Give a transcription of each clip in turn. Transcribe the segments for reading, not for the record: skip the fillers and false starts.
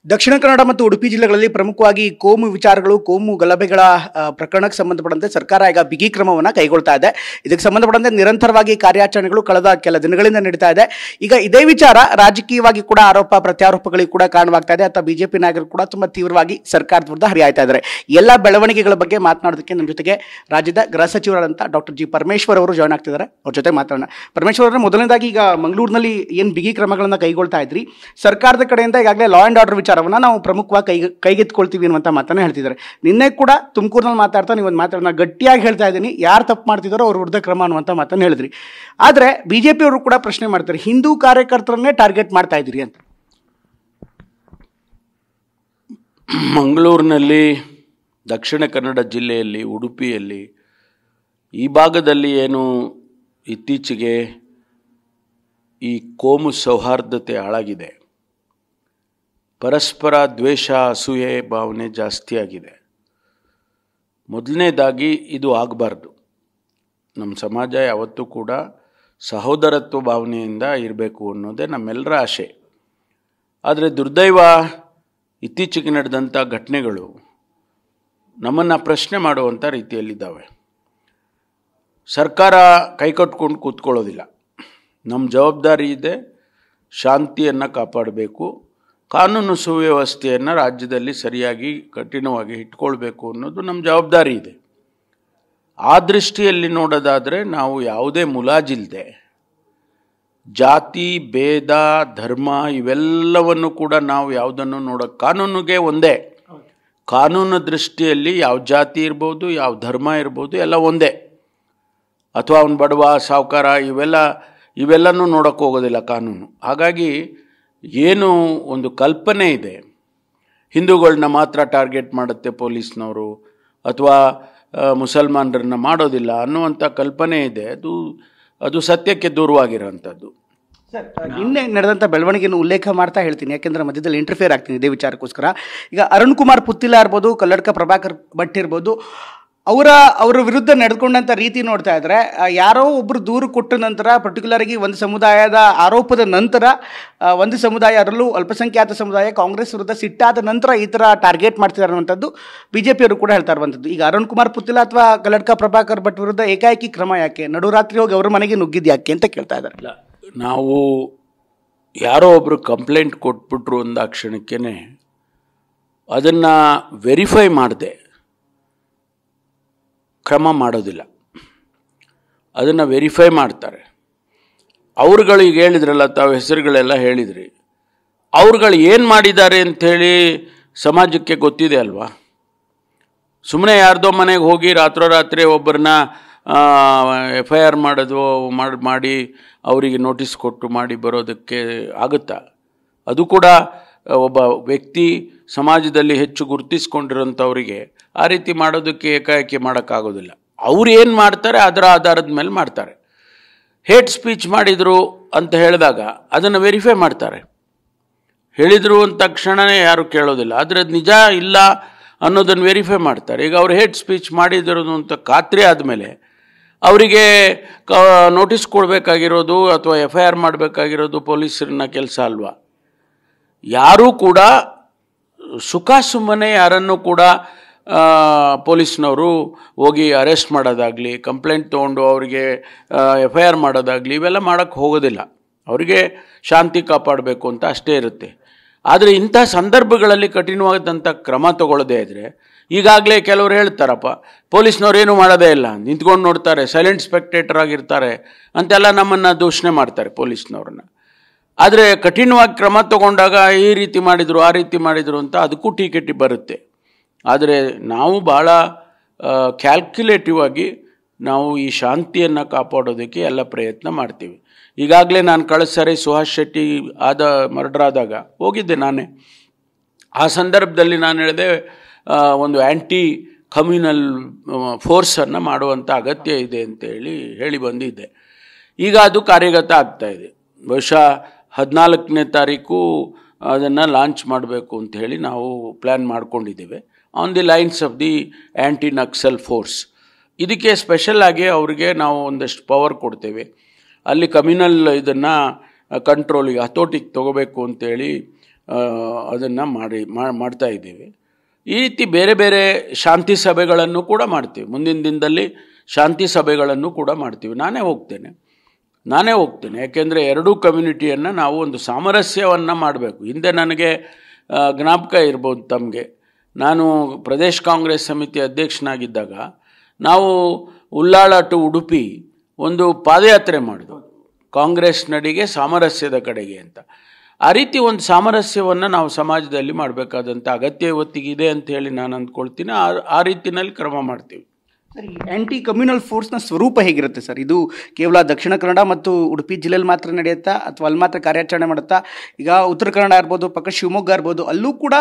ದಕ್ಷಿಣ ಕನ್ನಡ ಮತ್ತು ಉಡುಪಿ ಜಿಲ್ಲೆಗಳಲ್ಲಿ ಪ್ರಮುಖವಾಗಿ ಕೋಮು ವಿಚಾರಗಳು, ಕೋಮು ಗಲಭೆಗಳ ಪ್ರಕರಣಕ್ಕೆ ಸಂಬಂಧಪಟ್ಟಂತೆ ಸರ್ಕಾರ ಈಗ ಬಿಗಿ ಕ್ರಮವನ್ನು ಕೈಗೊಳ್ತಾ ಇದೆ. ಇದಕ್ಕೆ ಸಂಬಂಧಪಟ್ಟಂತೆ ನಿರಂತರವಾಗಿ ಕಾರ್ಯಾಚರಣೆಗಳು ಕಳೆದ ಕೆಲ ದಿನಗಳಿಂದ ನಡೀತಾ ಇದೆ. ಈಗ ಇದೇ ವಿಚಾರ ರಾಜಕೀಯವಾಗಿ ಕೂಡ ಆರೋಪ ಪ್ರತ್ಯಾರೋಪಗಳಿಗೆ ಕೂಡ ಕಾರಣವಾಗ್ತಾ ಇದೆ. ಅಥವಾ ಬಿಜೆಪಿ ನಾಯಕರು ಕೂಡ ತುಂಬಾ ತೀವ್ರವಾಗಿ ಸರ್ಕಾರದ ವಿರುದ್ಧ ಹರಿಯಾಯ್ತಾ ಇದ್ದಾರೆ. ಎಲ್ಲ ಬೆಳವಣಿಗೆಗಳ ಬಗ್ಗೆ ಮಾತನಾಡೋದಕ್ಕೆ ನಮ್ಮ ಜೊತೆಗೆ ರಾಜ್ಯದ ಗೃಹ ಸಚಿವರಾದಂಥ ಡಾಕ್ಟರ್ ಜಿ ಪರಮೇಶ್ವರ್ ಅವರು ಜಾಯ್ನ್ ಆಗ್ತಿದ್ದಾರೆ. ಅವ್ರ ಜೊತೆ ಮಾತಾಡೋಣ. ಪರಮೇಶ್ವರ್ ಅವರೇ, ಮೊದಲನೇದಾಗಿ ಈಗ ಮಂಗಳೂರಿನಲ್ಲಿ ಏನು ಬಿಗಿ ಕ್ರಮಗಳನ್ನು ಕೈಗೊಳ್ತಾ ಇದ್ರಿ, ಸರ್ಕಾರದ ಕಡೆಯಿಂದ ಈಗಾಗಲೇ ಲಾ ಆ್ಯಂಡ್ ಆರ್ಡರ್ ವಿಚಾರವನ್ನು ನಾವು ಪ್ರಮುಖವಾಗಿ ಕೈಗೆತ್ಕೊಳ್ತೀವಿ ಅನ್ನುವಂಥ ಮಾತನ್ನು ಹೇಳ್ತಿದ್ದಾರೆ. ನಿನ್ನೆ ಕೂಡ ತುಮಕೂರಿನಲ್ಲಿ ಮಾತಾಡ್ತಾ ನೀವು ಒಂದು ಮಾತನ್ನ ಗಟ್ಟಿಯಾಗಿ ಹೇಳ್ತಾ ಇದ್ದೀನಿ, ಯಾರು ತಪ್ಪು ಮಾಡ್ತಿದ್ದಾರೋ ಅವ್ರ ವಿರುದ್ಧ ಕ್ರಮ ಅನ್ನುವಂಥ ಮಾತನ್ನು ಹೇಳಿದ್ರಿ. ಆದರೆ ಬಿಜೆಪಿ ಅವರು ಕೂಡ ಪ್ರಶ್ನೆ ಮಾಡ್ತಾರೆ, ಹಿಂದೂ ಕಾರ್ಯಕರ್ತರನ್ನೇ ಟಾರ್ಗೆಟ್ ಮಾಡ್ತಾ ಇದ್ದೀರಿ ಅಂತ. ಮಂಗಳೂರಿನಲ್ಲಿ, ದಕ್ಷಿಣ ಕನ್ನಡ ಜಿಲ್ಲೆಯಲ್ಲಿ, ಉಡುಪಿಯಲ್ಲಿ ಈ ಭಾಗದಲ್ಲಿ ಏನು ಇತ್ತೀಚೆಗೆ ಈ ಕೋಮು ಸೌಹಾರ್ದತೆ ಹಾಳಾಗಿದೆ, ಪರಸ್ಪರ ದ್ವೇಷ, ಅಸೂಯೆ ಭಾವನೆ ಜಾಸ್ತಿ ಆಗಿದೆ. ಮೊದಲನೇದಾಗಿ ಇದು ಆಗಬಾರ್ದು. ನಮ್ಮ ಸಮಾಜ ಯಾವತ್ತೂ ಕೂಡ ಸಹೋದರತ್ವ ಭಾವನೆಯಿಂದ ಇರಬೇಕು ಅನ್ನೋದೇ ನಮ್ಮೆಲ್ಲರ ಆಶೆ. ಆದರೆ ದುರ್ದೈವ, ಇತ್ತೀಚೆಗೆ ನಡೆದಂಥ ಘಟನೆಗಳು ನಮ್ಮನ್ನು ಪ್ರಶ್ನೆ ಮಾಡುವಂಥ ರೀತಿಯಲ್ಲಿದ್ದಾವೆ. ಸರ್ಕಾರ ಕೈಕಟ್ಕೊಂಡು ಕೂತ್ಕೊಳ್ಳೋದಿಲ್ಲ. ನಮ್ಮ ಜವಾಬ್ದಾರಿ ಇದೆ, ಶಾಂತಿಯನ್ನು ಕಾಪಾಡಬೇಕು, ಕಾನೂನು ಸುವ್ಯವಸ್ಥೆಯನ್ನು ರಾಜ್ಯದಲ್ಲಿ ಸರಿಯಾಗಿ ಕಠಿಣವಾಗಿ ಇಟ್ಕೊಳ್ಬೇಕು ಅನ್ನೋದು ನಮ್ಮ ಜವಾಬ್ದಾರಿ ಇದೆ. ಆ ದೃಷ್ಟಿಯಲ್ಲಿ ನೋಡೋದಾದರೆ ನಾವು ಯಾವುದೇ ಮುಲಾಜಿಲ್ಲದೆ ಜಾತಿ, ಭೇದ, ಧರ್ಮ ಇವೆಲ್ಲವನ್ನು ಕೂಡ ನಾವು ಯಾವುದನ್ನು ಕಾನೂನಿಗೆ ಒಂದೇ. ಕಾನೂನು ದೃಷ್ಟಿಯಲ್ಲಿ ಯಾವ ಜಾತಿ ಇರ್ಬೋದು, ಯಾವ ಧರ್ಮ ಇರ್ಬೋದು, ಎಲ್ಲ ಒಂದೇ. ಅಥವಾ ಅವನು ಬಡವ, ಸಾವುಕಾರ ಇವೆಲ್ಲನೂ ನೋಡೋಕ್ಕೆ ಹೋಗೋದಿಲ್ಲ ಕಾನೂನು. ಹಾಗಾಗಿ ಏನು ಒಂದು ಕಲ್ಪನೆ ಇದೆ, ಹಿಂದೂಗಳನ್ನ ಮಾತ್ರ ಟಾರ್ಗೆಟ್ ಮಾಡುತ್ತೆ ಪೊಲೀಸ್ನವರು ಅಥವಾ ಮುಸಲ್ಮಾನರನ್ನ ಮಾಡೋದಿಲ್ಲ ಅನ್ನುವಂಥ ಕಲ್ಪನೆ ಇದೆ. ಅದು ಸತ್ಯಕ್ಕೆ ದೂರವಾಗಿರೋಂಥದ್ದು. ಸರ್, ನಿನ್ನೆ ನಡೆದಂಥ ಬೆಳವಣಿಗೆಯನ್ನು ಉಲ್ಲೇಖ ಮಾಡ್ತಾ ಹೇಳ್ತೀನಿ, ಯಾಕೆಂದರೆ ಮಧ್ಯದಲ್ಲಿ ಇಂಟರ್ಫಿಯರ್ ಆಗ್ತೀನಿ ಇದೇ ವಿಚಾರಕ್ಕೋಸ್ಕರ. ಈಗ ಅರುಣ್ ಕುಮಾರ್ ಪುತ್ತಿಲ ಇರ್ಬೋದು, ಕಲ್ಲಡ್ಕ ಪ್ರಭಾಕರ್ ಭಟ್ ಇರ್ಬೋದು, ಅವರ ವಿರುದ್ಧ ನಡೆದುಕೊಂಡಂಥ ರೀತಿ ನೋಡ್ತಾ ಇದ್ರೆ, ಯಾರೋ ಒಬ್ಬರು ದೂರು ಕೊಟ್ಟ ನಂತರ, ಪರ್ಟಿಕ್ಯುಲರ್ ಆಗಿ ಒಂದು ಸಮುದಾಯದ ಆರೋಪದ ನಂತರ, ಒಂದು ಸಮುದಾಯ, ಅದರಲ್ಲೂ ಅಲ್ಪಸಂಖ್ಯಾತ ಸಮುದಾಯ ಕಾಂಗ್ರೆಸ್ ವಿರುದ್ಧ ಸಿಟ್ಟಾದ ನಂತರ ಈ ಥರ ಟಾರ್ಗೆಟ್ ಮಾಡ್ತಿದ್ದಾರೆ ಅನ್ನುವಂಥದ್ದು ಬಿಜೆಪಿಯವರು ಕೂಡ ಹೇಳ್ತಾ ಇರುವಂಥದ್ದು. ಈಗ ಅರುಣ್ ಕುಮಾರ್ ಪುತ್ತಿಲ ಅಥವಾ ಕಲ್ಲಡ್ಕ ಪ್ರಭಾಕರ್ ಭಟ್ ವಿರುದ್ಧ ಏಕಾಏಕಿ ಕ್ರಮ ಯಾಕೆ, ನಡುರಾತ್ರಿ ಹೋಗಿ ಅವ್ರ ಮನೆಗೆ ನುಗ್ಗಿದ್ದು ಯಾಕೆ ಅಂತ ಕೇಳ್ತಾ ಇದ್ದಾರೆ. ನಾವು ಯಾರೋ ಒಬ್ಬರು ಕಂಪ್ಲೇಂಟ್ ಕೊಟ್ಬಿಟ್ರು ಅಂದ ಕ್ಷಣಕ್ಕೇ ಅದನ್ನು ವೆರಿಫೈ ಮಾಡದೆ ಕ್ರಮ ಮಾಡೋದಿಲ್ಲ. ಅದನ್ನು ವೆರಿಫೈ ಮಾಡ್ತಾರೆ. ಅವ್ರುಗಳಿಗೆ ಹೇಳಿದ್ರಲ್ಲ, ತಾವು ಹೆಸರುಗಳೆಲ್ಲ ಹೇಳಿದ್ರಿ, ಅವ್ರುಗಳು ಏನು ಮಾಡಿದ್ದಾರೆ ಅಂಥೇಳಿ ಸಮಾಜಕ್ಕೆ ಗೊತ್ತಿದೆ ಅಲ್ವಾ. ಸುಮ್ಮನೆ ಯಾರ್ದೋ ಮನೆಗೆ ಹೋಗಿ ರಾತ್ರೋರಾತ್ರಿ ಒಬ್ಬರನ್ನ FIR ಮಾಡೋದು ಮಾಡಿ ಅವರಿಗೆ ನೋಟಿಸ್ ಕೊಟ್ಟು ಮಾಡಿ ಬರೋದಕ್ಕೆ ಆಗುತ್ತಾ? ಅದು ಕೂಡ ಒಬ್ಬ ವ್ಯಕ್ತಿ ಸಮಾಜದಲ್ಲಿ ಹೆಚ್ಚು ಗುರುತಿಸ್ಕೊಂಡಿರೋಂಥವ್ರಿಗೆ ಆ ರೀತಿ ಮಾಡೋದಕ್ಕೆ ಏಕಾಏಕಿ ಮಾಡೋಕ್ಕಾಗೋದಿಲ್ಲ. ಅವ್ರು ಏನು ಮಾಡ್ತಾರೆ ಅದರ ಆಧಾರದ ಮೇಲೆ ಮಾಡ್ತಾರೆ. ಹೇಟ್ ಸ್ಪೀಚ್ ಮಾಡಿದರು ಅಂತ ಹೇಳಿದಾಗ ಅದನ್ನು ವೆರಿಫೈ ಮಾಡ್ತಾರೆ. ಹೇಳಿದರು ಅಂದ ತಕ್ಷಣವೇ ಯಾರು ಕೇಳೋದಿಲ್ಲ, ಆದರೆ ಅದು ನಿಜ ಇಲ್ಲ ಅನ್ನೋದನ್ನು ವೆರಿಫೈ ಮಾಡ್ತಾರೆ. ಈಗ ಅವ್ರು ಹೇಟ್ ಸ್ಪೀಚ್ ಮಾಡಿದಿರೋದು ಅಂತ ಖಾತ್ರಿ ಆದಮೇಲೆ ಅವರಿಗೆ ನೋಟಿಸ್ ಕೊಡಬೇಕಾಗಿರೋದು ಅಥವಾ FIR ಮಾಡಬೇಕಾಗಿರೋದು ಪೊಲೀಸರನ್ನ ಕೆಲಸ ಅಲ್ವಾ. ಯಾರೂ ಕೂಡ ಸುಮ್ಮನೆ ಯಾರನ್ನು ಕೂಡ ಪೊಲೀಸ್ನವರು ಹೋಗಿ ಅರೆಸ್ಟ್ ಮಾಡೋದಾಗಲಿ, ಕಂಪ್ಲೇಂಟ್ ತೊಗೊಂಡು ಅವರಿಗೆ FIR ಮಾಡೋದಾಗಲಿ ಇವೆಲ್ಲ ಮಾಡೋಕ್ಕೆ ಹೋಗೋದಿಲ್ಲ. ಅವರಿಗೆ ಶಾಂತಿ ಕಾಪಾಡಬೇಕು ಅಂತ ಅಷ್ಟೇ ಇರುತ್ತೆ. ಆದರೆ ಇಂಥ ಸಂದರ್ಭಗಳಲ್ಲಿ ಕಠಿಣವಾದಂಥ ಕ್ರಮ ತಗೊಳ್ಳೋದೇ ಇದ್ದರೆ, ಈಗಾಗಲೇ ಕೆಲವರು ಹೇಳ್ತಾರಪ್ಪ, ಪೊಲೀಸ್ನವ್ರು ಏನೂ ಮಾಡೋದೇ ಇಲ್ಲ, ನಿಂತ್ಕೊಂಡು ನೋಡ್ತಾರೆ, ಸೈಲೆಂಟ್ ಸ್ಪೆಕ್ಟೇಟರ್ ಆಗಿರ್ತಾರೆ ಅಂತೆಲ್ಲ ನಮ್ಮನ್ನು ದೂಷಣೆ ಮಾಡ್ತಾರೆ ಪೊಲೀಸ್ನವ್ರನ್ನ. ಆದರೆ ಕಠಿಣವಾಗಿ ಕ್ರಮ ತಗೊಂಡಾಗ ಈ ರೀತಿ ಮಾಡಿದರು, ಆ ರೀತಿ ಮಾಡಿದರು ಅಂತ ಅದಕ್ಕೂ ಟೀಕೆ ಬರುತ್ತೆ. ಆದರೆ ನಾವು ಭಾಳ ಕ್ಯಾಲ್ಕ್ಯುಲೇಟಿವ್ ಆಗಿ ನಾವು ಈ ಶಾಂತಿಯನ್ನು ಕಾಪಾಡೋದಕ್ಕೆ ಎಲ್ಲ ಪ್ರಯತ್ನ ಮಾಡ್ತೀವಿ. ಈಗಾಗಲೇ ನಾನು ಕಳೆದ ಸಾರಿ ಸುಹಾಸ್ ಶೆಟ್ಟಿ ಮರ್ಡರ್ ಆದಾಗ ಹೋಗಿದ್ದೆ ನಾನೇ. ಆ ಸಂದರ್ಭದಲ್ಲಿ ನಾನು ಹೇಳಿದೆ, ಒಂದು ಆ್ಯಂಟಿ ಕಮ್ಯುನಲ್ ಫೋರ್ಸನ್ನು ಮಾಡುವಂಥ ಅಗತ್ಯ ಇದೆ ಅಂತ ಹೇಳಿ ಬಂದಿದ್ದೆ. ಈಗ ಅದು ಕಾರ್ಯಗತ ಆಗ್ತಾಯಿದೆ. ಬಹುಶಃ 14ನೇ ತಾರೀಕು ಅದನ್ನು ಲಾಂಚ್ ಮಾಡಬೇಕು ಅಂತ ಹೇಳಿ ನಾವು ಪ್ಲ್ಯಾನ್ ಮಾಡ್ಕೊಂಡಿದ್ದೇವೆ. On the lines of the anti Naxal force. ಇದಕ್ಕೆ ಸ್ಪೆಷಲ್ ಆಗಿ ಅವರಿಗೆ ನಾವು ಒಂದಷ್ಟು ಪವರ್ ಕೊಡ್ತೇವೆ. ಅಲ್ಲಿ ಕಮ್ಯುನಲ್ ಇದನ್ನು ಕಂಟ್ರೋಲಿಗೆ ಹತೋಟಿಗೆ ತಗೋಬೇಕು ಅಂತೇಳಿ ಅದನ್ನು ಮಾಡ್ತಾ ಇದ್ದೀವಿ. ಈ ರೀತಿ ಬೇರೆ ಬೇರೆ ಶಾಂತಿ ಸಭೆಗಳನ್ನು ಕೂಡ ಮಾಡ್ತೀವಿ. ಮುಂದಿನ ದಿನದಲ್ಲಿ ಶಾಂತಿ ಸಭೆಗಳನ್ನು ಕೂಡ ಮಾಡ್ತೀವಿ. ನಾನೇ ಹೋಗ್ತೇನೆ. ಯಾಕೆಂದರೆ ಎರಡೂ ಕಮ್ಯುನಿಟಿಯನ್ನು ನಾವು ಒಂದು ಸಾಮರಸ್ಯವನ್ನು ಮಾಡಬೇಕು. ಹಿಂದೆ ನನಗೆ ಜ್ಞಾಪಕ ಇರ್ಬೋದು ತಮಗೆ, ನಾನು ಪ್ರದೇಶ ಕಾಂಗ್ರೆಸ್ ಸಮಿತಿ ಅಧ್ಯಕ್ಷನಾಗಿದ್ದಾಗ ನಾವು ಉಳ್ಳಾಳ ಟು ಉಡುಪಿ ಒಂದು ಪಾದಯಾತ್ರೆ ಮಾಡಿದ್ವು, ಕಾಂಗ್ರೆಸ್ ನಡಿಗೆ ಸಾಮರಸ್ಯದ ಕಡೆಗೆ ಅಂತ. ಆ ರೀತಿ ಒಂದು ಸಾಮರಸ್ಯವನ್ನು ನಾವು ಸಮಾಜದಲ್ಲಿ ಮಾಡಬೇಕಾದಂಥ ಅಗತ್ಯ ಇವತ್ತಿಗಿದೆ ಅಂತ ಹೇಳಿ ನಾನು ಅಂದ್ಕೊಳ್ತೀನಿ. ಆ ರೀತಿಯಲ್ಲಿ ಕ್ರಮ ಮಾಡ್ತೀವಿ. ಸರ್, ಈ ಆ್ಯಂಟಿ ಕಮ್ಯುನಲ್ ಫೋರ್ಸ್ನ ಸ್ವರೂಪ ಹೇಗಿರುತ್ತೆ ಸರ್? ಇದು ಕೇವಲ ದಕ್ಷಿಣ ಕನ್ನಡ ಮತ್ತು ಉಡುಪಿ ಜಿಲ್ಲೆಯಲ್ಲಿ ಮಾತ್ರ ನಡೆಯುತ್ತಾ ಅಥವಾ ಅಲ್ಲಿ ಮಾತ್ರ ಕಾರ್ಯಾಚರಣೆ ಮಾಡುತ್ತಾ? ಈಗ ಉತ್ತರ ಕನ್ನಡ ಇರ್ಬೋದು, ಪಕ್ಕ ಶಿವಮೊಗ್ಗ ಇರ್ಬೋದು, ಅಲ್ಲೂ ಕೂಡ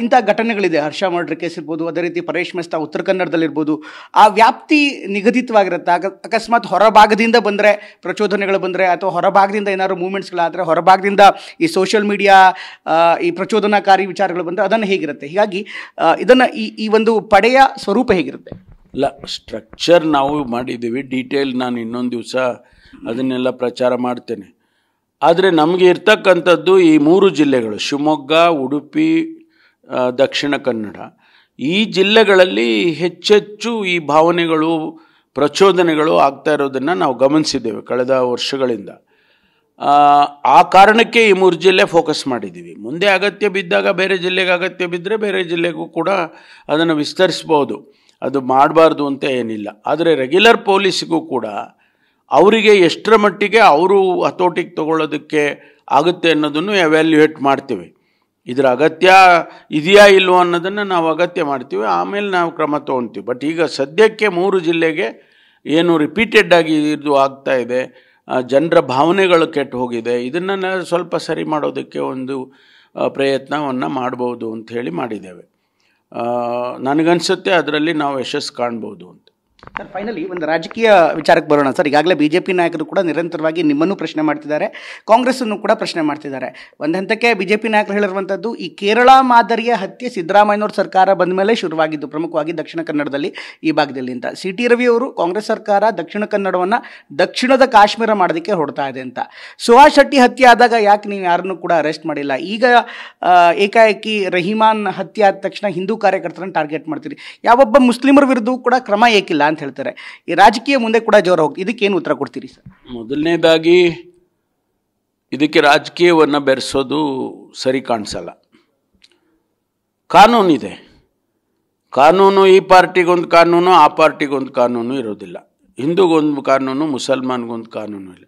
ಇಂಥ ಘಟನೆಗಳಿದೆ. ಹರ್ಷ ಮರ್ಡರ್ ಕೇಸ್ ಇರ್ಬೋದು, ಅದೇ ರೀತಿ ಪರೇಶ್ ಮೆಸ್ತಾ ಉತ್ತರ ಕನ್ನಡದಲ್ಲಿರ್ಬೋದು. ಆ ವ್ಯಾಪ್ತಿ ನಿಗದಿತವಾಗಿರುತ್ತೆ. ಅಕಸ್ಮಾತ್ ಹೊರಭಾಗದಿಂದ ಬಂದರೆ, ಪ್ರಚೋದನೆಗಳು ಬಂದರೆ ಅಥವಾ ಹೊರಭಾಗದಿಂದ ಏನಾದ್ರು ಮೂವ್ಮೆಂಟ್ಸ್ಗಳಾದರೆ, ಹೊರಭಾಗದಿಂದ ಈ ಸೋಷಿಯಲ್ ಮೀಡಿಯಾ ಈ ಪ್ರಚೋದನಾಕಾರಿ ವಿಚಾರಗಳು ಬಂದರೆ ಅದನ್ನು ಹೇಗಿರುತ್ತೆ? ಹೀಗಾಗಿ ಇದನ್ನು ಈ ಒಂದು ಪಡೆಯ ಸ್ವರೂಪ ಹೇಗಿರುತ್ತೆ? ಇಲ್ಲ, ಸ್ಟ್ರಕ್ಚರ್ ನಾವು ಮಾಡಿದ್ದೀವಿ. ಡೀಟೇಲ್ ನಾನು ಇನ್ನೊಂದು ದಿವಸ ಅದನ್ನೆಲ್ಲ ಪ್ರಚಾರ ಮಾಡ್ತೇನೆ. ಆದರೆ ನಮಗೆ ಇರ್ತಕ್ಕಂಥದ್ದು ಈ 3 ಜಿಲ್ಲೆಗಳು, ಶಿವಮೊಗ್ಗ, ಉಡುಪಿ, ದಕ್ಷಿಣ ಕನ್ನಡ. ಈ ಜಿಲ್ಲೆಗಳಲ್ಲಿ ಹೆಚ್ಚೆಚ್ಚು ಈ ಭಾವನೆಗಳು, ಪ್ರಚೋದನೆಗಳು ಆಗ್ತಾ ಇರೋದನ್ನು ನಾವು ಗಮನಿಸಿದ್ದೇವೆ ಕಳೆದ ವರ್ಷಗಳಿಂದ. ಆ ಕಾರಣಕ್ಕೆ ಈ 3 ಜಿಲ್ಲೆ ಫೋಕಸ್ ಮಾಡಿದ್ದೀವಿ. ಮುಂದೆ ಅಗತ್ಯ ಬಿದ್ದಾಗ ಬೇರೆ ಜಿಲ್ಲೆಗೆ ಅಗತ್ಯ ಬಿದ್ದರೆ ಬೇರೆ ಜಿಲ್ಲೆಗೂ ಕೂಡ ಅದನ್ನು ವಿಸ್ತರಿಸ್ಬೋದು. ಅದು ಮಾಡಬಾರ್ದು ಅಂತ ಏನಿಲ್ಲ. ಆದರೆ ರೆಗ್ಯುಲರ್ ಪೊಲೀಸಿಗೂ ಕೂಡ ಅವರಿಗೆ ಎಷ್ಟರ ಮಟ್ಟಿಗೆ ಅವರು ಹತೋಟಿಗೆ ತಗೊಳ್ಳೋದಕ್ಕೆ ಆಗುತ್ತೆ ಅನ್ನೋದನ್ನು ಎವ್ಯಾಲ್ಯೂಯೇಟ್ ಮಾಡ್ತೀವಿ. ಇದರ ಅಗತ್ಯ ಇದೆಯಾ ಇಲ್ವೋ ಅನ್ನೋದನ್ನು ನಾವು ಅಗತ್ಯ ಮಾಡ್ತೀವಿ, ಆಮೇಲೆ ನಾವು ಕ್ರಮ ತೊಗೊಳ್ತೀವಿ. ಬಟ್ ಈಗ ಸದ್ಯಕ್ಕೆ 3 ಜಿಲ್ಲೆಗೆ ಏನು ರಿಪೀಟೆಡ್ ಆಗಿ ಇದು ಆಗ್ತಾ ಇದೆ, ಜನರ ಭಾವನೆಗಳು ಕೆಟ್ಟು ಹೋಗಿದೆ, ಇದನ್ನು ಸ್ವಲ್ಪ ಸರಿ ಮಾಡೋದಕ್ಕೆ ಒಂದು ಪ್ರಯತ್ನವನ್ನು ಮಾಡ್ಬೋದು ಅಂಥೇಳಿ ಮಾಡಿದ್ದೇವೆ. ನನಗನ್ಸುತ್ತೆ ಅದರಲ್ಲಿ ನಾವು ಯಶಸ್ಸು ಕಾಣ್ಬೋದು ಅಂತ. ಸರ್, ಫೈನಲಿ ಒಂದು ರಾಜಕೀಯ ವಿಚಾರಕ್ಕೆ ಬರೋಣ ಸರ್. ಈಗಾಗಲೇ ಬಿಜೆಪಿ ನಾಯಕರು ಕೂಡ ನಿರಂತರವಾಗಿ ನಿಮ್ಮನ್ನು ಪ್ರಶ್ನೆ ಮಾಡ್ತಿದ್ದಾರೆ, ಕಾಂಗ್ರೆಸ್ಸನ್ನು ಕೂಡ ಪ್ರಶ್ನೆ ಮಾಡ್ತಿದ್ದಾರೆ. ಒಂದು ಹಂತಕ್ಕೆ ಬಿಜೆಪಿ ನಾಯಕರು ಹೇಳಿರುವಂಥದ್ದು, ಈ ಕೇರಳ ಮಾದರಿಯ ಹತ್ಯೆ ಸಿದ್ದರಾಮಯ್ಯನವ್ರ ಸರ್ಕಾರ ಬಂದ ಮೇಲೆ ಶುರುವಾಗಿದ್ದು, ಪ್ರಮುಖವಾಗಿ ದಕ್ಷಿಣ ಕನ್ನಡದಲ್ಲಿ ಈ ಭಾಗದಲ್ಲಿ ಅಂತ. CT ರವಿ ಅವರು ಕಾಂಗ್ರೆಸ್ ಸರ್ಕಾರ ದಕ್ಷಿಣ ಕನ್ನಡವನ್ನು ದಕ್ಷಿಣದ ಕಾಶ್ಮೀರ ಮಾಡೋದಕ್ಕೆ ಹೊಡ್ತಾ ಇದೆ ಅಂತ. ಸುಹಾಸ್ ಶೆಟ್ಟಿ ಹತ್ಯೆ ಆದಾಗ ಯಾಕೆ ನೀವು ಯಾರನ್ನು ಕೂಡ ಅರೆಸ್ಟ್ ಮಾಡಿಲ್ಲ? ಈಗ ಏಕಾಏಕಿ ರಹಿಮಾನ್ ಹತ್ಯೆ ಆದ ತಕ್ಷಣ ಹಿಂದೂ ಕಾರ್ಯಕರ್ತರನ್ನು ಟಾರ್ಗೆಟ್ ಮಾಡ್ತೀರಿ, ಯಾವೊಬ್ಬ ಮುಸ್ಲಿಮರ ವಿರುದ್ಧ ಕೂಡ ಕ್ರಮ ಏಕಿಲ್ಲ ಅಂತ ಹೇಳ್ತಾರೆ. ಈ ರಾಜಕೀಯ ಮುಂದೆ ಕೂಡ ಜೋರ ಹೋಗಿ, ಇದಕ್ಕೇನು ಉತ್ತರ ಕೊಡ್ತೀರಿ ಸರ್? ಮೊದಲನೇದಾಗಿ ಇದಕ್ಕೆ ರಾಜಕೀಯವನ್ನು ಬೆರೆಸೋದು ಸರಿ ಕಾಣಿಸಲ್ಲ. ಕಾನೂನಿದೆ. ಕಾನೂನು ಈ ಪಾರ್ಟಿಗೊಂದು ಕಾನೂನು, ಆ ಪಾರ್ಟಿಗೊಂದು ಕಾನೂನು ಇರೋದಿಲ್ಲ. ಹಿಂದೂಗೊಂದು ಕಾನೂನು, ಮುಸಲ್ಮಾನ್ಗೊಂದು ಕಾನೂನು ಇಲ್ಲ.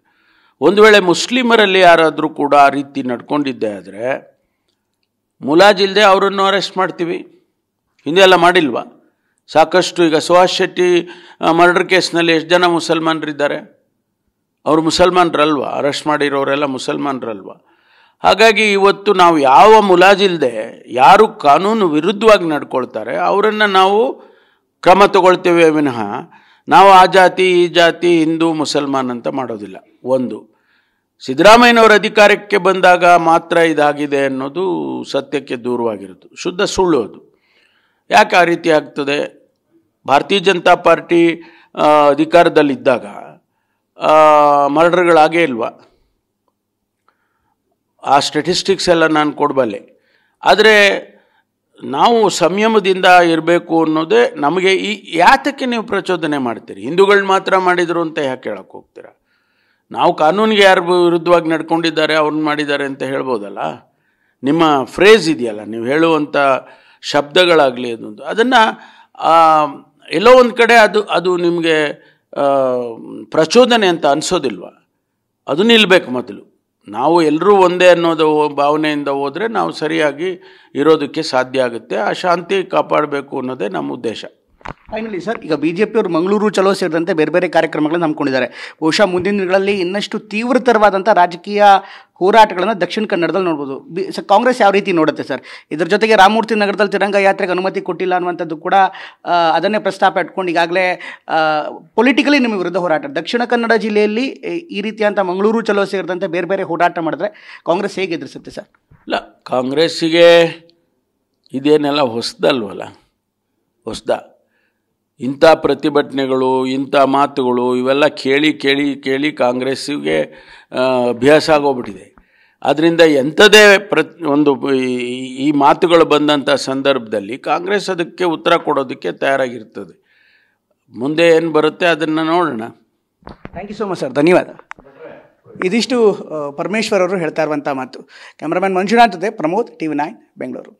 ಒಂದು ವೇಳೆ ಮುಸ್ಲಿಮರಲ್ಲಿ ಯಾರಾದರೂ ಕೂಡ ಆ ರೀತಿ ನಡ್ಕೊಂಡಿದ್ದೆ ಆದರೆ ಮುಲಾಜಿಲ್ಲದೆ ಅವರನ್ನು ಅರೆಸ್ಟ್ ಮಾಡ್ತೀವಿ. ಹಿಂದೆ ಎಲ್ಲ ಮಾಡಿಲ್ವಾ? ಸಾಕಷ್ಟು. ಈಗ ಸುಹಾಸ್ ಶೆಟ್ಟಿ ಮರ್ಡರ್ ಕೇಸ್ನಲ್ಲಿ ಎಷ್ಟು ಜನ ಮುಸಲ್ಮಾನರಿದ್ದಾರೆ? ಅವರು ಮುಸಲ್ಮಾನರಲ್ವಾ? ಅರೆಸ್ಟ್ ಮಾಡಿರೋರೆಲ್ಲ ಮುಸಲ್ಮಾನರಲ್ವಾ? ಹಾಗಾಗಿ ಇವತ್ತು ನಾವು ಯಾವ ಮುಲಾಜಿಲ್ಲದೆ ಯಾರು ಕಾನೂನು ವಿರುದ್ಧವಾಗಿ ನಡ್ಕೊಳ್ತಾರೆ ಅವರನ್ನು ನಾವು ಕ್ರಮ ತಗೊಳ್ತೇವೆ ವಿನಃ ನಾವು ಆ ಜಾತಿ ಈ ಜಾತಿ ಹಿಂದೂ ಮುಸಲ್ಮಾನ್ ಅಂತ ಮಾಡೋದಿಲ್ಲ. ಒಂದು, ಸಿದ್ದರಾಮಯ್ಯನವರ ಅಧಿಕಾರಕ್ಕೆ ಬಂದಾಗ ಮಾತ್ರ ಇದಾಗಿದೆ ಅನ್ನೋದು ಸತ್ಯಕ್ಕೆ ದೂರವಾಗಿರೋದು, ಶುದ್ಧ ಸುಳ್ಳು ಅದು. ಯಾಕೆ ಆ ರೀತಿ ಆಗ್ತದೆ? ಭಾರತೀಯ ಜನತಾ ಪಾರ್ಟಿ ಅಧಿಕಾರದಲ್ಲಿದ್ದಾಗ ಮರ್ಡರ್ಗಳಾಗೇ ಇಲ್ವಾ? ಆ ಸ್ಟ್ಯಾಟಿಸ್ಟಿಕ್ಸ್ ಎಲ್ಲ ನಾನು ಕೊಡಬಲ್ಲೆ. ಆದರೆ ನಾವು ಸಂಯಮದಿಂದ ಇರಬೇಕು ಅನ್ನೋದೇ ನಮಗೆ. ಯಾತಕ್ಕೆ ನೀವು ಪ್ರಚೋದನೆ ಮಾಡ್ತೀರಿ? ಹಿಂದೂಗಳು ಮಾತ್ರ ಮಾಡಿದರು ಅಂತ ಯಾಕೆ ಹೇಳಕ್ಕೆ ಹೋಗ್ತೀರಾ? ನಾವು ಕಾನೂನಿಗೆ ಯಾರು ವಿರುದ್ಧವಾಗಿ ನಡ್ಕೊಂಡಿದ್ದಾರೆ ಅವ್ರನ್ನ ಮಾಡಿದ್ದಾರೆ ಅಂತ ಹೇಳ್ಬೋದಲ್ಲ. ನಿಮ್ಮ ಫ್ರೇಸ್ ಇದೆಯಲ್ಲ, ನೀವು ಹೇಳುವಂಥ ಶಬ್ದಗಳಾಗಲಿ ಅದನ್ನು ಎಲ್ಲೋ ಒಂದು ಕಡೆ ಅದು ನಿಮಗೆ ಪ್ರಚೋದನೆ ಅಂತ ಅನಿಸೋದಿಲ್ವ? ಅದು ನಿಲ್ಲಬೇಕು ಮೊದಲು. ನಾವು ಎಲ್ಲರೂ ಒಂದೇ ಅನ್ನೋದು ಭಾವನೆಯಿಂದ ಹೋದರೆ ನಾವು ಸರಿಯಾಗಿ ಇರೋದಕ್ಕೆ ಸಾಧ್ಯ ಆಗುತ್ತೆ. ಆ ಶಾಂತಿ ಕಾಪಾಡಬೇಕು ಅನ್ನೋದೇ ನಮ್ಮ ಉದ್ದೇಶ. ಫೈನಲಿ ಸರ್, ಈಗ ಬಿಜೆಪಿಯವರು ಮಂಗಳೂರು ಚಲೋ ಸೇರಿದಂತೆ ಬೇರೆ ಬೇರೆ ಕಾರ್ಯಕ್ರಮಗಳನ್ನು ಹಮ್ಮಿಕೊಂಡಿದ್ದಾರೆ. ಬಹುಶಃ ಮುಂದಿನ ದಿನಗಳಲ್ಲಿ ಇನ್ನಷ್ಟು ತೀವ್ರತರವಾದಂಥ ರಾಜಕೀಯ ಹೋರಾಟಗಳನ್ನು ದಕ್ಷಿಣ ಕನ್ನಡದಲ್ಲಿ ನೋಡ್ಬೋದು. ಕಾಂಗ್ರೆಸ್ ಯಾವ ರೀತಿ ನೋಡುತ್ತೆ ಸರ್? ಇದರ ಜೊತೆಗೆ ರಾಮಮೂರ್ತಿ ನಗರದಲ್ಲಿ ತಿರಂಗ ಯಾತ್ರೆಗೆ ಅನುಮತಿ ಕೊಟ್ಟಿಲ್ಲ ಅನ್ನುವಂಥದ್ದು ಕೂಡ ಅದನ್ನೇ ಪ್ರಸ್ತಾಪ ಇಟ್ಕೊಂಡು ಈಗಾಗಲೇ ಪೊಲಿಟಿಕಲಿ ನಿಮ್ಮ ವಿರುದ್ಧ ಹೋರಾಟ. ದಕ್ಷಿಣ ಕನ್ನಡ ಜಿಲ್ಲೆಯಲ್ಲಿ ಈ ರೀತಿಯಂಥ ಮಂಗಳೂರು ಚಲೋ ಸೇರಿದಂತೆ ಬೇರೆ ಬೇರೆ ಹೋರಾಟ ಮಾಡಿದ್ರೆ ಕಾಂಗ್ರೆಸ್ ಹೇಗೆ ಎದುರಿಸುತ್ತೆ ಸರ್? ಇಲ್ಲ, ಕಾಂಗ್ರೆಸ್ಸಿಗೆ ಇದೇನೆಲ್ಲ ಹೊಸದಲ್ವಲ್ಲ. ಹೊಸದ ಇಂಥ ಪ್ರತಿಭಟನೆಗಳು, ಇಂಥ ಮಾತುಗಳು ಇವೆಲ್ಲ ಕೇಳಿ ಕೇಳಿ ಕೇಳಿ ಕಾಂಗ್ರೆಸ್ಸಿಗೆ ಅಭ್ಯಾಸ ಆಗೋಗ್ಬಿಟ್ಟಿದೆ. ಆದ್ದರಿಂದ ಎಂಥದೇ ಒಂದು ಈ ಮಾತುಗಳು ಬಂದಂಥ ಸಂದರ್ಭದಲ್ಲಿ ಕಾಂಗ್ರೆಸ್ ಅದಕ್ಕೆ ಉತ್ತರ ಕೊಡೋದಕ್ಕೆ ತಯಾರಾಗಿರ್ತದೆ. ಮುಂದೆ ಏನು ಬರುತ್ತೆ ಅದನ್ನು ನೋಡೋಣ. Thank you so much sir, ಧನ್ಯವಾದ. ಇದಿಷ್ಟು ಪರಮೇಶ್ವರ್ ಅವರು ಹೇಳ್ತಾ ಇರುವಂಥ ಮಾತು. ಕ್ಯಾಮ್ರಾಮನ್ ಮಂಜುನಾಥ್ ಜೊತೆ ಪ್ರಮೋದ್, TV9 ಬೆಂಗಳೂರು.